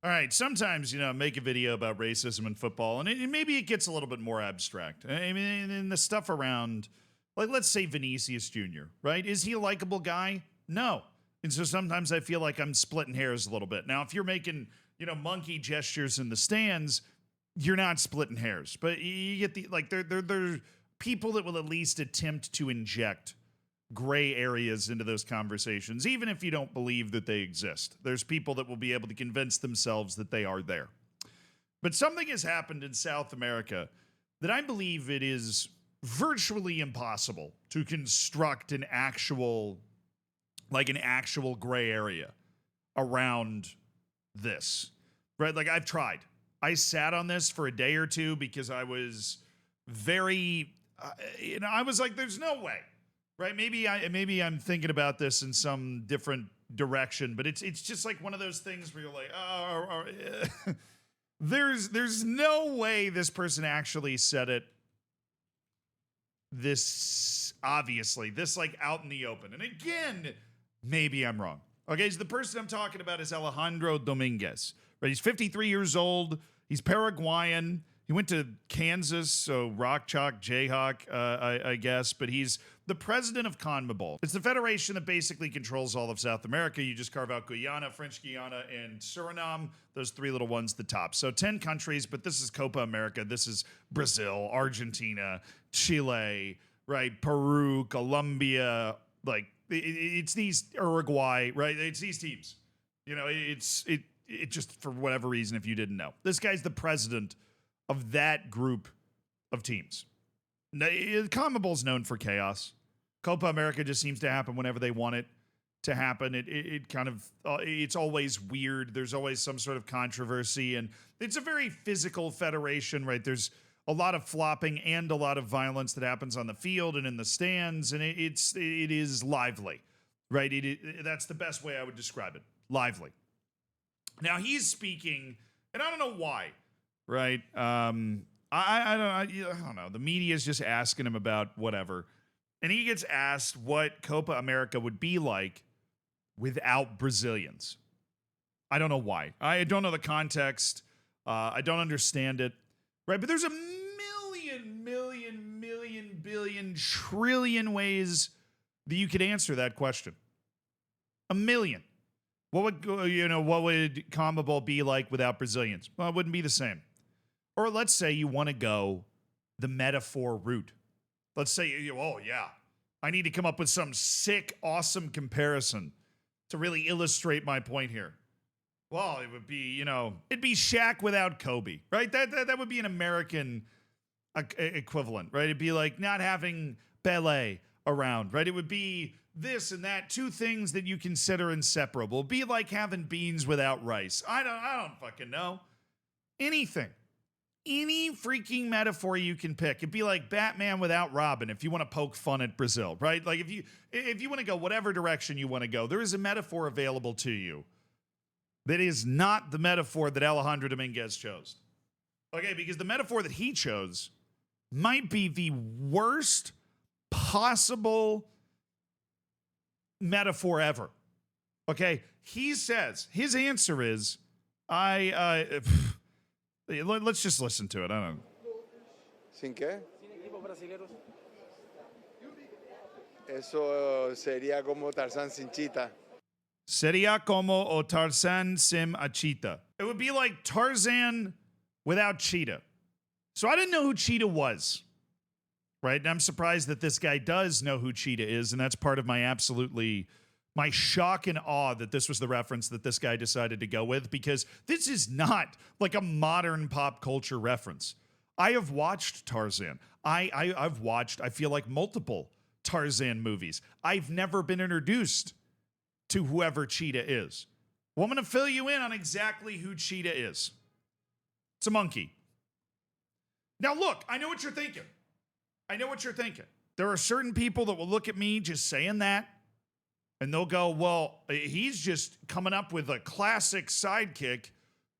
All right, sometimes, make a video about racism in football, and maybe it gets a little bit more abstract. I mean, and the stuff around, like, let's say Vinicius Jr., right? Is he a likable guy? No. And so sometimes I feel like I'm splitting hairs a little bit. Now, if you're making, monkey gestures in the stands, you're not splitting hairs. But you get the, like, they're people that will at least attempt to inject gray areas into those conversations, even if you don't believe that they exist. There's people that will be able to convince themselves that they are there. But something has happened in South America that I believe it is virtually impossible to construct an actual gray area around this, right? Like, I've tried. I sat on this for a day or two because I was very, I was like, there's no way. Right? Maybe I'm thinking about this in some different direction, but it's just like one of those things where you're like, there's no way this person actually said it this obviously, this like out in the open. And again, maybe I'm wrong. Okay, so the person I'm talking about is Alejandro Dominguez. Right? He's 53 years old. He's Paraguayan. He went to Kansas, so Rock Chalk, Jayhawk, I guess, but he's the president of CONMEBOL. It's the federation that basically controls all of South America. You just carve out Guyana, French Guiana, and Suriname, those three little ones, the top. So 10 countries, but this is Copa America. This is Brazil, Argentina, Chile, right? Peru, Colombia, like it's these Uruguay, right? It's these teams. It just for whatever reason, if you didn't know. This guy's the president of that group of teams. CONMEBOL's known for chaos. Copa America just seems to happen whenever they want it to happen. It kind of, it's always weird. There's always some sort of controversy, and it's a very physical federation, right? There's a lot of flopping and a lot of violence that happens on the field and in the stands, and it is lively, right? That's the best way I would describe it. Lively. Now he's speaking, and I don't know why, right? I don't know. The media is just asking him about whatever. And he gets asked what Copa America would be like without Brazilians. I don't know why. I don't know the context. I don't understand it. Right? But there's a million, billion, trillion ways that you could answer that question. A million. What would CONMEBOL be like without Brazilians? Well, it wouldn't be the same. Or let's say you want to go the metaphor route. Let's say, I need to come up with some sick, awesome comparison to really illustrate my point here. Well, it would be, it'd be Shaq without Kobe, right? That would be an American equivalent, right? It'd be like not having Pelé around, right? It would be this and that, two things that you consider inseparable. It'd be like having beans without rice. I don't fucking know. Anything. Any freaking metaphor you can pick. It'd be like Batman without Robin if you want to poke fun at Brazil, right? Like if you want to go whatever direction you want to go, there is a metaphor available to you that is not the metaphor that Alejandro Dominguez chose. Okay, because the metaphor that he chose might be the worst possible metaphor ever. Okay, he says, his answer is, let's just listen to it. I don't know. ¿Sin qué? Eso sería como Tarzán sin chita. Sería como o Tarzán sin a cheetah. It would be like Tarzan without cheetah. So I didn't know who Cheetah was, right? And I'm surprised that this guy does know who Cheetah is, and that's part of my shock and awe that this was the reference that this guy decided to go with, because this is not like a modern pop culture reference. I have watched Tarzan. I've watched, I feel like, multiple Tarzan movies. I've never been introduced to whoever Cheetah is. Well, I'm going to fill you in on exactly who Cheetah is. It's a monkey. Now, look, I know what you're thinking. There are certain people that will look at me just saying that, and they'll go, well, he's just coming up with a classic sidekick,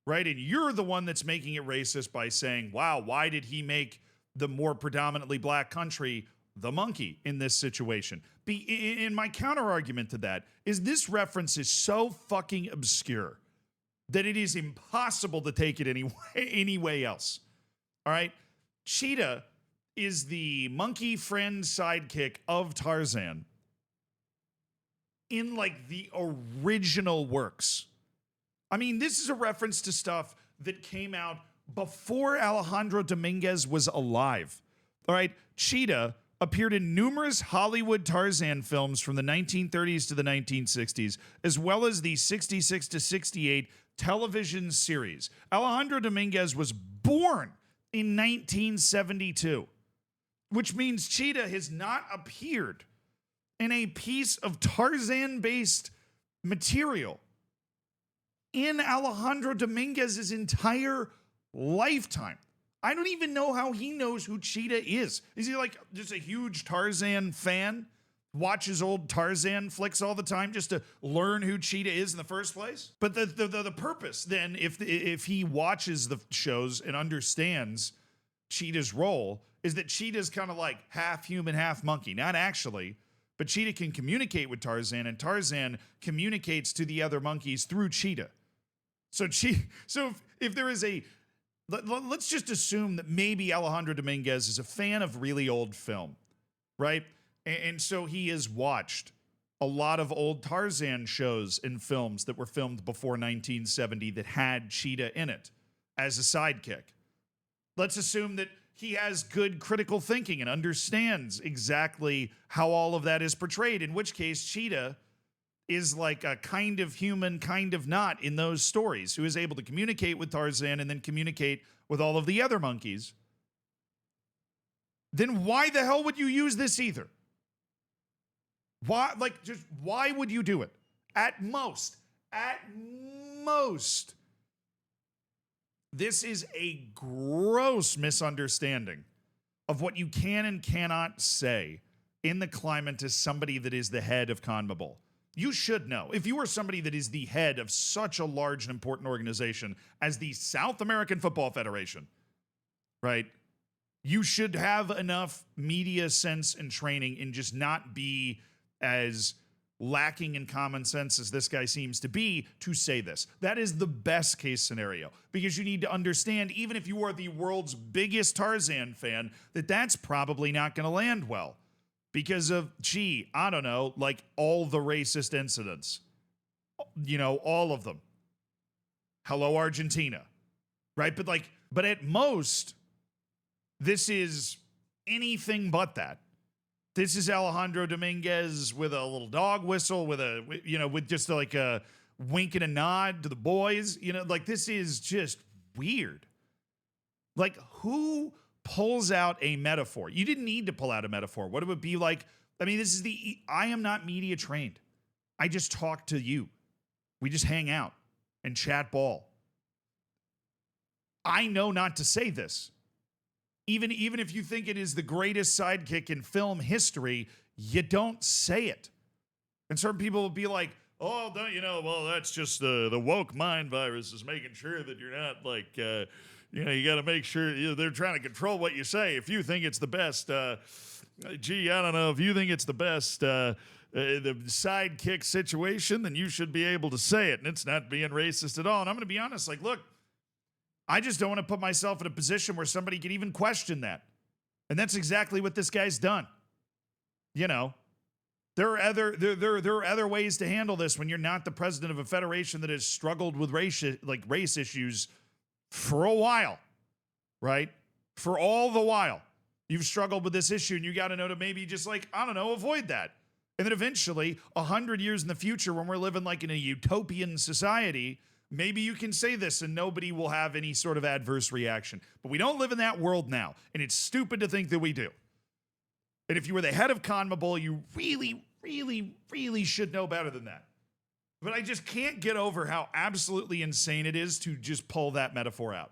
right? And you're the one that's making it racist by saying, wow, why did he make the more predominantly black country the monkey in this situation? In my counter argument to that is this reference is so fucking obscure that it is impossible to take it any way else. All right? Cheetah is the monkey friend sidekick of Tarzan in like the original works. I mean, this is a reference to stuff that came out before Alejandro Dominguez was alive. All right, Cheetah appeared in numerous Hollywood Tarzan films from the 1930s to the 1960s, as well as the 66 to 68 television series. Alejandro Dominguez was born in 1972, which means Cheetah has not appeared in a piece of Tarzan-based material in Alejandro Dominguez's entire lifetime. I don't even know how he knows who Cheetah is. Is he like just a huge Tarzan fan? Watches old Tarzan flicks all the time just to learn who Cheetah is in the first place? But the purpose then, if he watches the shows and understands Cheetah's role, is that Cheetah's kind of like half human, half monkey. Not actually, but Cheetah can communicate with Tarzan, and Tarzan communicates to the other monkeys through Cheetah. So if there is a, let's just assume that maybe Alejandro Dominguez is a fan of really old film, right? And so he has watched a lot of old Tarzan shows and films that were filmed before 1970 that had Cheetah in it as a sidekick. Let's assume that he has good critical thinking and understands exactly how all of that is portrayed, in which case Cheetah is like a kind of human, kind of not in those stories, who is able to communicate with Tarzan and then communicate with all of the other monkeys. Then why the hell would you use this either? Why would you do it? At most, this is a gross misunderstanding of what you can and cannot say in the climate as somebody that is the head of CONMEBOL. You should know. If you are somebody that is the head of such a large and important organization as the South American Football Federation, right? You should have enough media sense and training and just not be as lacking in common sense as this guy seems to be to say this. That is the best case scenario, because you need to understand, even if you are the world's biggest Tarzan fan, that that's probably not going to land well because of, I don't know, like all the racist incidents, all of them. Hello, Argentina, right? But at most, this is anything but that. This is Alejandro Dominguez with a little dog whistle, with just like a wink and a nod to the boys. This is just weird. Like, who pulls out a metaphor? You didn't need to pull out a metaphor. What it would be like, this is I am not media trained. I just talk to you. We just hang out and chat ball. I know not to say this. Even if you think it is the greatest sidekick in film history, you don't say it. And certain people will be like, oh, well, that's just the woke mind virus is making sure that you're not like, you got to make sure they're trying to control what you say. If you think it's the best, I don't know, if you think it's the best, the sidekick situation, then you should be able to say it. And it's not being racist at all. And I'm going to be honest, look, I just don't want to put myself in a position where somebody could even question that. And that's exactly what this guy's done. There are other ways to handle this when you're not the president of a federation that has struggled with race issues for a while, right? For all the while. You've struggled with this issue, and you got to know to maybe just avoid that. And then eventually, 100 years in the future, when we're living like in a utopian society, maybe you can say this and nobody will have any sort of adverse reaction. But we don't live in that world now, and it's stupid to think that we do. And if you were the head of CONMEBOL, you really, really, really should know better than that. But I just can't get over how absolutely insane it is to just pull that metaphor out.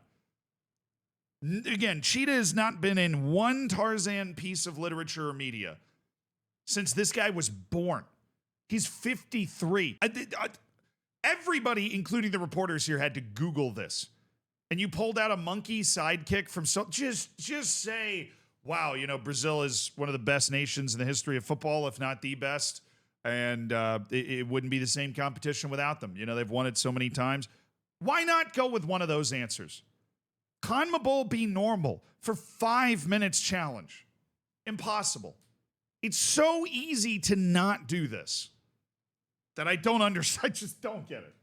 Again, Cheetah has not been in one Tarzan piece of literature or media since this guy was born. He's 53. Everybody, including the reporters here, had to Google this. And you pulled out a monkey sidekick from just say, wow, Brazil is one of the best nations in the history of football, if not the best. And it wouldn't be the same competition without them. They've won it so many times. Why not go with one of those answers? CONMEBOL be normal for 5 minutes challenge. Impossible. It's so easy to not do this that I don't understand. I just don't get it.